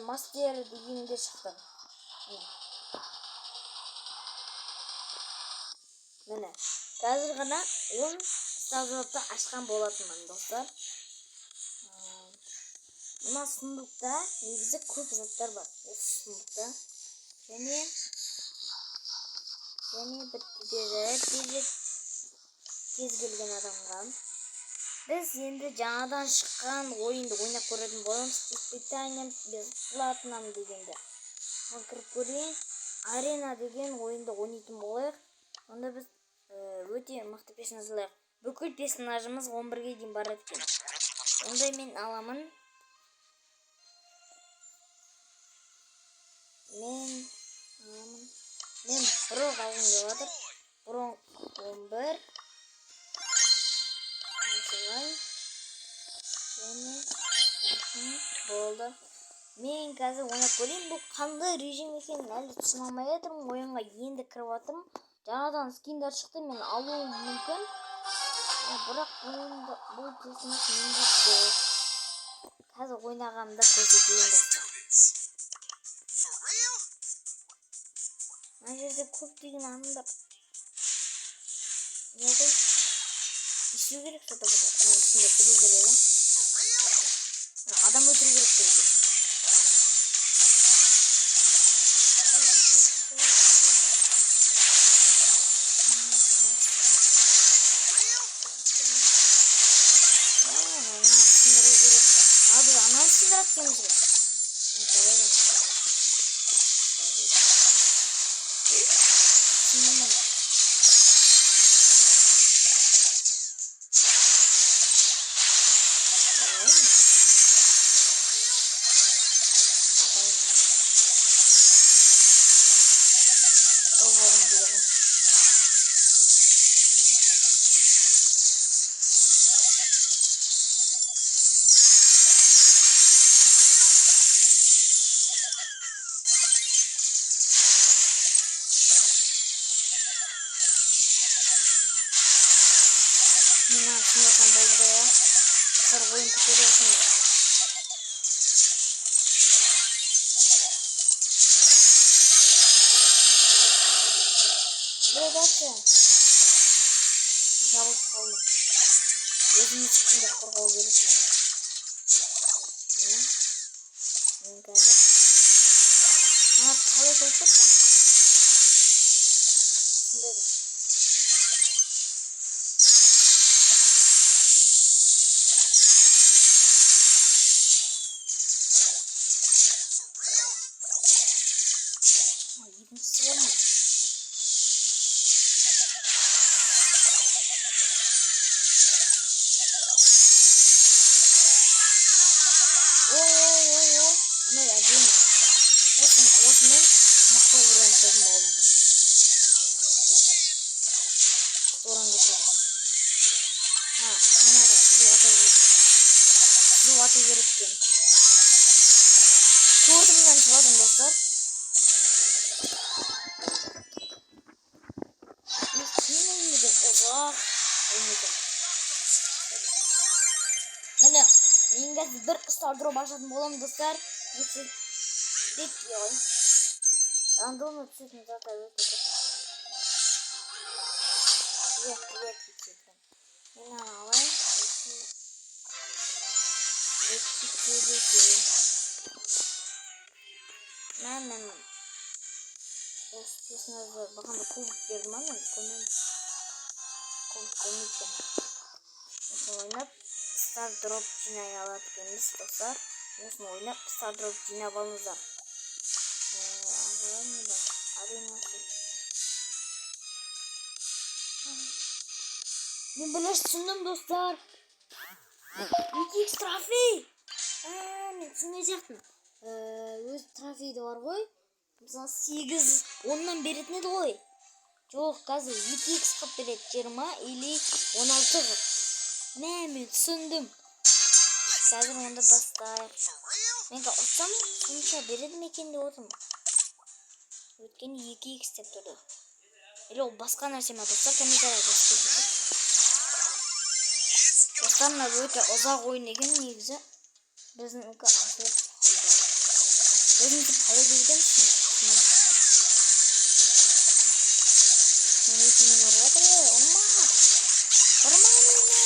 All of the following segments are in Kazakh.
мастер дегенде шықтым. Міне, қазір ғана 10 стазыпты ашқан болатынмын, достар. Мына сұндықта негізі көп заттар бар. Осы сұндықта. Және бір тезек кез келген адамға. Біз енді жаңадан шыққан ойынды ойнап көретін боламыз. Испытанием бесплатным дегенде. Кіріп көрейін. Арена деген ойынды ойнайтын болайық. Онда біз өте мықты персонаж алайық. Бүкіл персонажымыз 11-ге дейін барады екен. Онда мен аламын. Мен бұрық алғым келіп жатыр. Бұрық 11. Болды. Мен қазір ойнап көрейін. Бұл қандай режим екенін әлі түсіне алмай жатырмын. Ойынға енді кіріп жатырмын. Жаңадан скиндер шықты, мен алуым мүмкін. Бірақ бұл персонаж менде жоқ. Қазір ойнағанымда көрсетейін достар. Мына жерде көптеген адамдар. Не ғой? Естеу керек что-то burada. Мен ішінде кіру керек. Адам өлтіру керек дейді. Мына сынасам болды ғой. Сыр ойын күтеді осында. Бөлдәтші. Жабылып қалды. Өзіміз ішінде қорғау керек. Мен қазір. Қалай болып кетті? Түсінбедім. Екіншісі болмай. Мынау әдемі. Осымен мықты орын сөзім болмады. Мықты орын кетеді. Сынары сізу ату кереккен. Көрдімнен шығадым достар. Міне, мен қазір бір стардроп ашатын боламын достар. Bekliyorum. Random түсетін заттар өте көп. Кететін. Мен алайын. Мен осы персонажды бағанда кубик бердім мен көмем. Кубик көмейді. Осыны ойнап стардроп жинай алады екенбіз достар. Осыны ойнап стардроп жинап алыңыздар. Мен білеш түсіндім достар. 2x трофей. Мен түсінген сияқтымын. Өз трофейді бар ғой. Мысалы 8-10-нан беретін еді ғой. Жоқ, қазір 2x қып береді 20 или 16 қып. Мен түсіндім. Қазір онда бастайық. Менге ұтсам, сонша береді мекен де отым. Өткені 2x деп тұрды. Или ол басқа нәрсе ма достар, комментария жазып кетіңіздер. Достар, мына өте ұзақ ойын екен негізі. Біздің ашылып қалды. өзіңді қалай бердемсің? Несімен ұрады? Ұрма! Ұрма мені!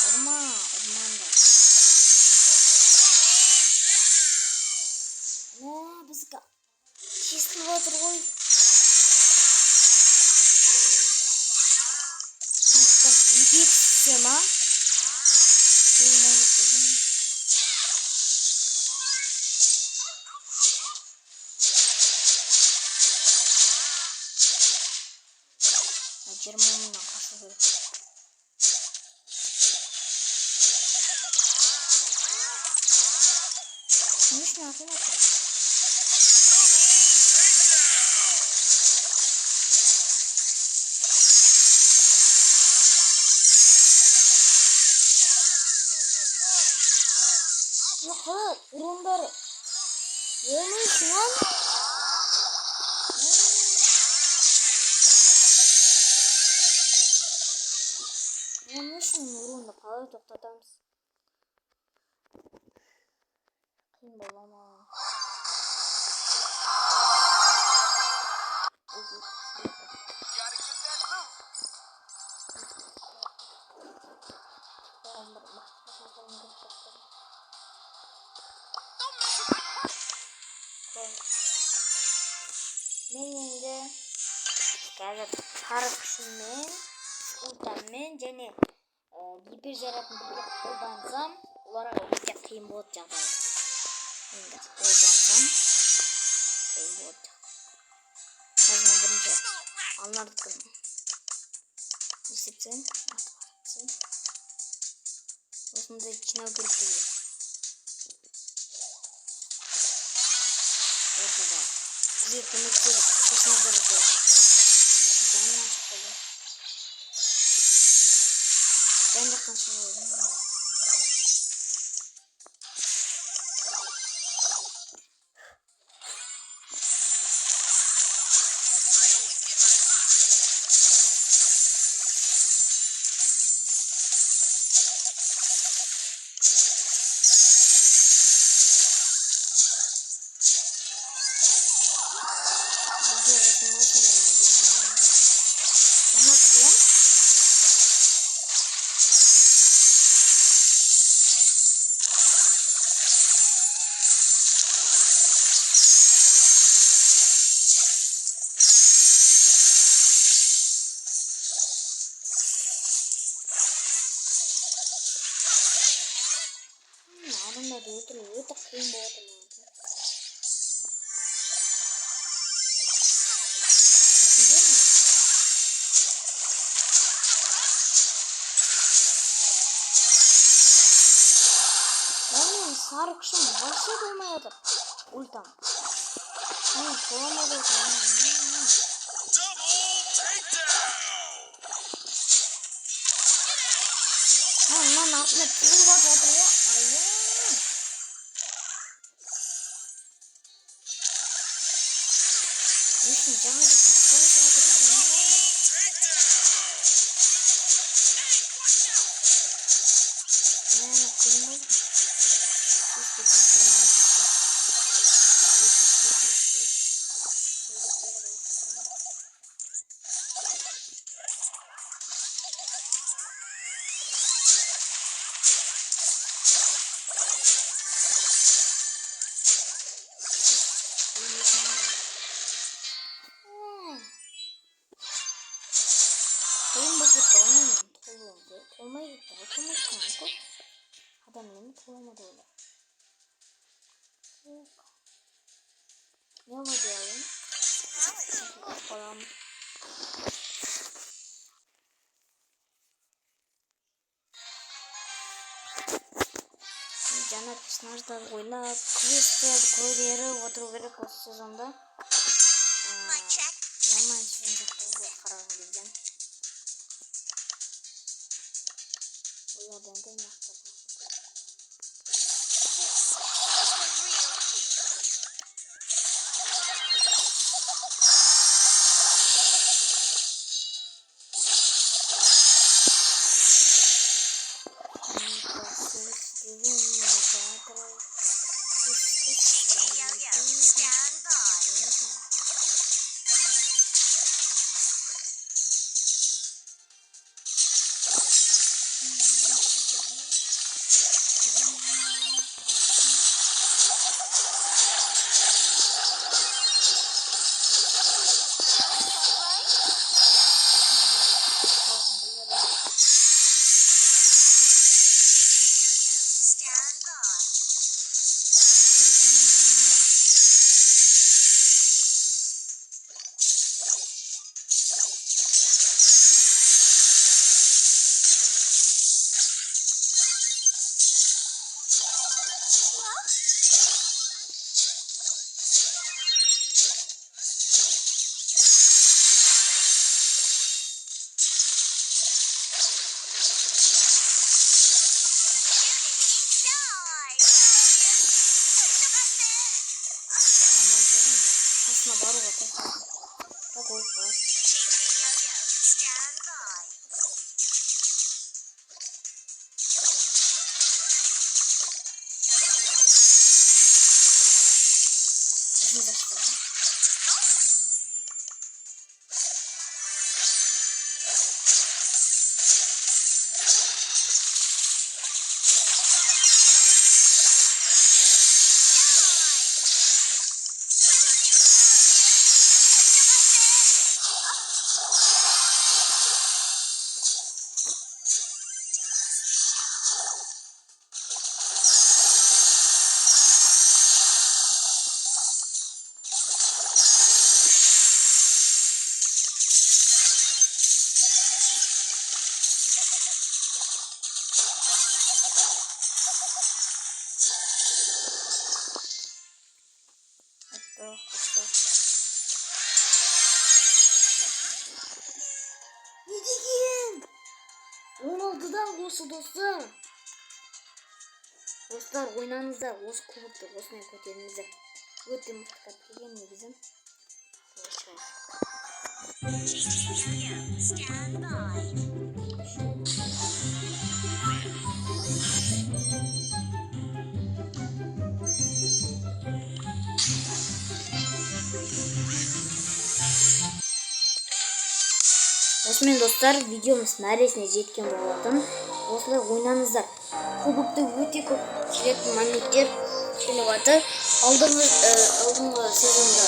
Ұрмаңдар. Бізге тесіліп отыр ғой. Екі істе ма? Жиырмамнан қашу керек. Не үшін атылып отыр? Қалай ұрындар өлмейсің lan? Оның үшін ұрынды қалай тоқтатамыз? Қиын бола ма? Мен енді қазір сары күшіммен, ультаммен және гипер зарядын бірге қолдансам, оларға өте қиын болады жағдайы. Енді қолдансам қиын болады. Қазір бірінші алнардықын есептен осындай жинау керек дейді. Ортада бізге көмектері қосыңыздар қойып жанынан шықпайды. Жан жақтан шығып адамдарды өлтіру өте қиын болады маған. Менің сары күшім вообще болмай жатыр. Ультам. Толамай жатыр. Мынаны артына тығылып жатыр ғой. Несін жаңа жақтан қалып жатыр. Қиын болды. Қиын болып кетті оның толмай кетті. Адам енді толамады олар. Не мы делаем? Жаңа персонаждар ойнап, квесттерді көріп отыру керек осы сезонда. Нормально сезон жоқ болып қараған кезден. Олардан да мақтап. қасына баруға тырысамын. Бірақ өліп қалады. Біздің жастарым. Не деген? 16-дан осы достар. Достар, ойнаңыздар. Осы кубокты осындай көтеріңіздер. Өте мықты картка екен негізі. Stand by. Осымен достар, видеомыз мәресіне жеткен болатын. Осылай ойнаңыздар. Кубокта өте көп келетін монеттер келіп жатыр. Алдыңғы сезонда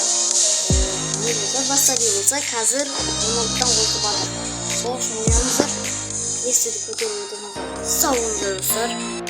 не болса, бастады болса, қазір 16-дан қосып жатыр. Сол үшін ойнаңыздар. Естіді көтеріп өтіңіздер. Сау болыңыздар достар.